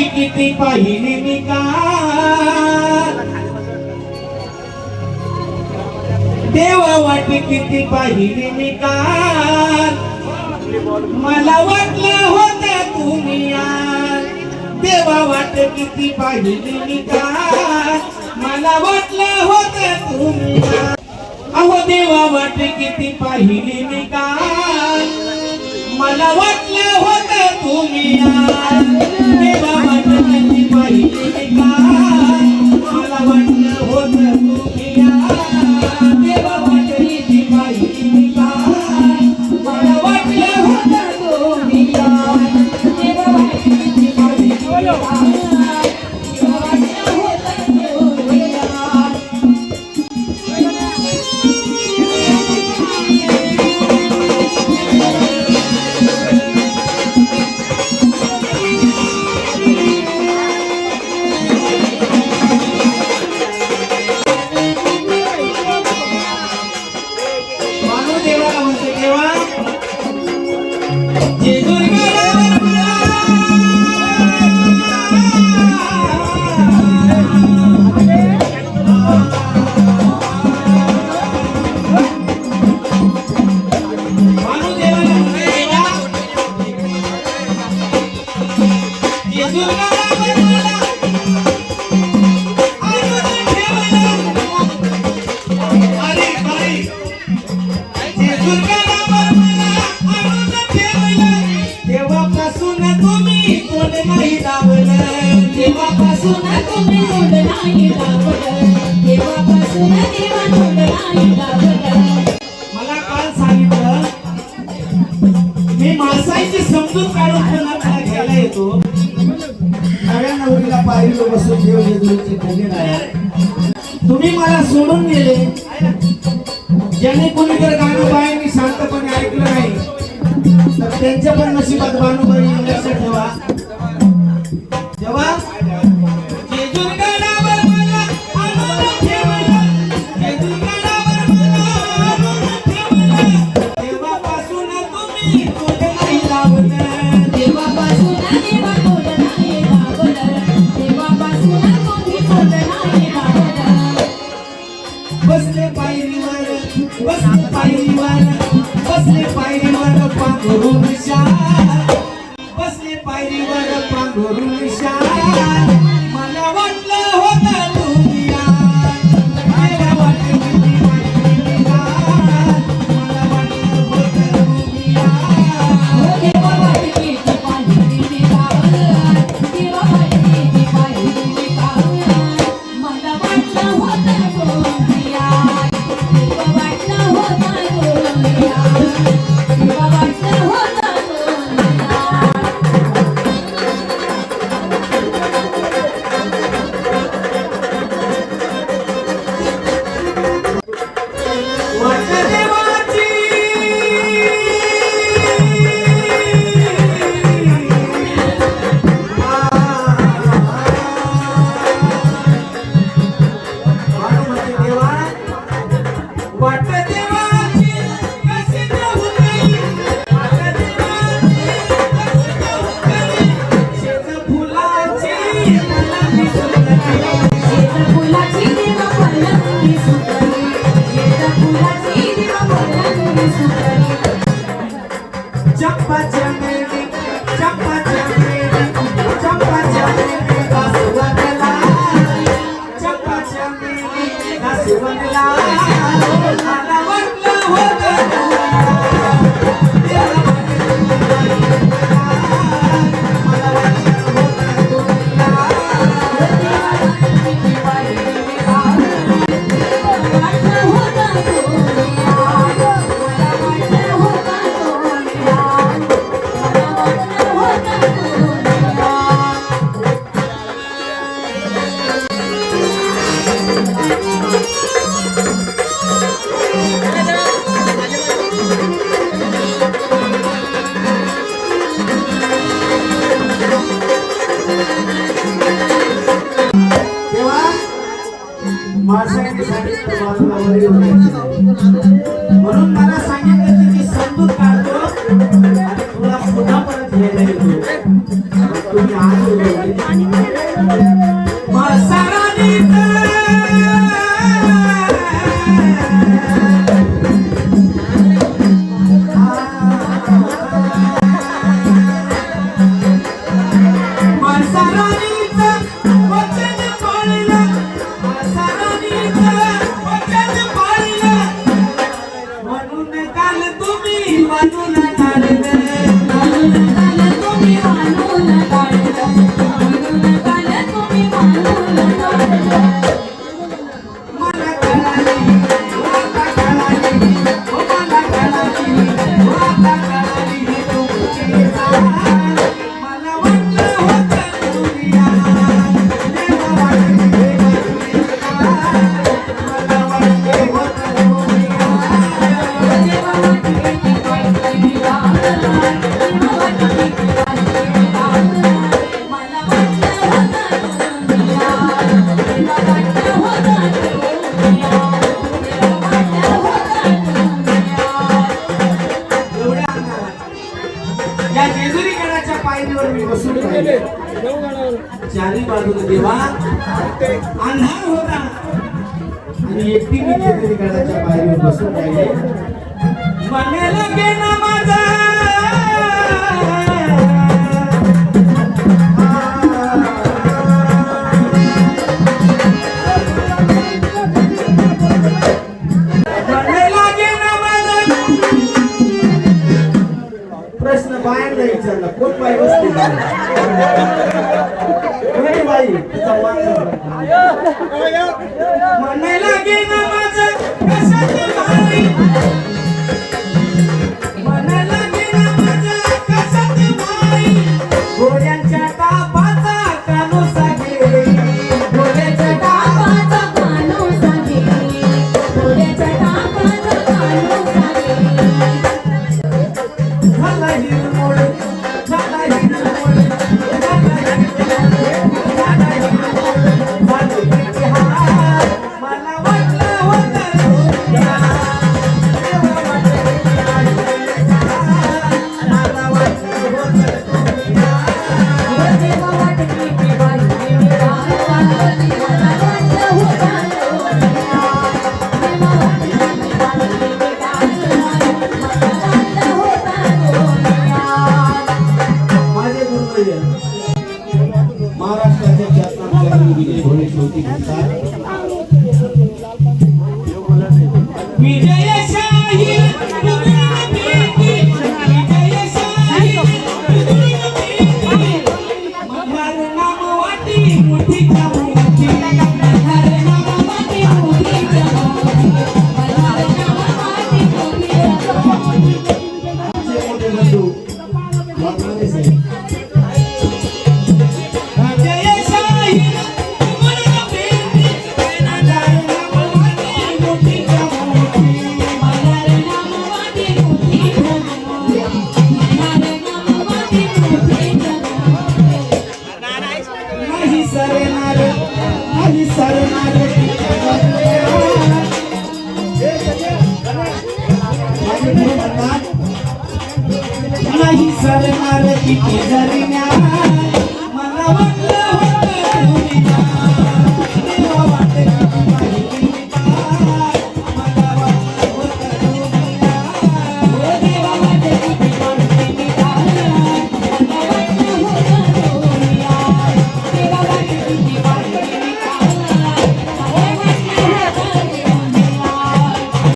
वाटी किती पाहिली मी काल, देवा वाटी किती पाहिली मी काल, मला वाटलं होतं तुम्ही याल, देवा वाट किती पाहिली मी काल, मला वाटलं होतं तुम्ही याल, अहो देवा वाट किती पाहिली मी काल, मला वाटलं होतं तुम्ही याल, देवा वाट किती पाहिली मी काल, मला वाटलं होतं तुम्ही याल, देवा वाट किती पाहिली मी काल, मला वाटलं होतं तुम्ही याल, देवा वाट किती पाहिली मी काल, मला वाटलं होतं तुम्ही याल. मला काल सांगितलं मी मासाईची समजूत काढून पुन्हा घ्यायला येतो. नव्या नवरीला पायरीवर बसून तुम्ही मला सोडून गेले. ज्याने कोणी जर गाणं बाईंनी शांतपणे ऐकलं नाही तर त्यांच्या पण नशिबात भानुबाई लक्षात ठेवा. जेव्हा बसले पायरीवर पांघरून शाल, बसले पायरीवर पांघरून शाल, मला वाटलं होतं तुम्ही याल, मला वाटलं किती पाहिली मी काल, मला वाटलं होतं तुम्ही याल, देवा वाट किती पाहिली मी काल, देवा वाट किती पाहिली मी काल, मला वाटलं होतं तुम्ही याल, देवा वाटलं होतं तुम्ही याल, देवा वाटलं होतं तुम्ही याल. वाट देवाची वाट देवाची कशी जाऊ गई, वाट देवाची कशी जाऊ गई, शेत फुलाची मला दिसत नाही, शेत फुलाची देवा मला दिसत नाही, शेत फुलाची देवा मला दिसत नाही. चंपा चमेली चंपा चमेली चंपा चमेली दासवंतला, चंपा चमेली दासवंतला, मला वाटलं होतं म्हणून मला सांगितलं की समजूत काढतो आणि तुला पुन्हा परत घ्यायला येतो. तुम्ही आज मला वाटलं होतं दुनिया देवा वाटली मला वाटलं होतं दुनिया या जेजुरी गडाच्या पायरीवर मी बसून राहिले. चारी बाजूला देवा अंधार होता आणि एकटी मी जेजुरी गडाच्या पायरीवर बसून राहिले. मनाला गेला माझा प्रश्न बाहेर विचारला कोण बाई बसली कोणी बाई तुझा म्हणायला गेला माझं कशात बाई म्हणायला गेला माझं कशात बाई घोड्यांच्या तापाचा कानोसा गेली घोड्याच्या तापाचा कानोसा गेली घोड्याच्या तापाचा कानोसा गेली महाराष्ट्राच्या शासनाने विजय घोडे शेवटी म्हणतात विजयशाही मधार नाम वाटी मोठी कामोठी मधार नाम वाटी मोठी कामोठी मधार नाम वाटी मोठी कामोठी जे मोठे बंधू वाटले साहेब नाही सरणार किती जरी मला वाटलं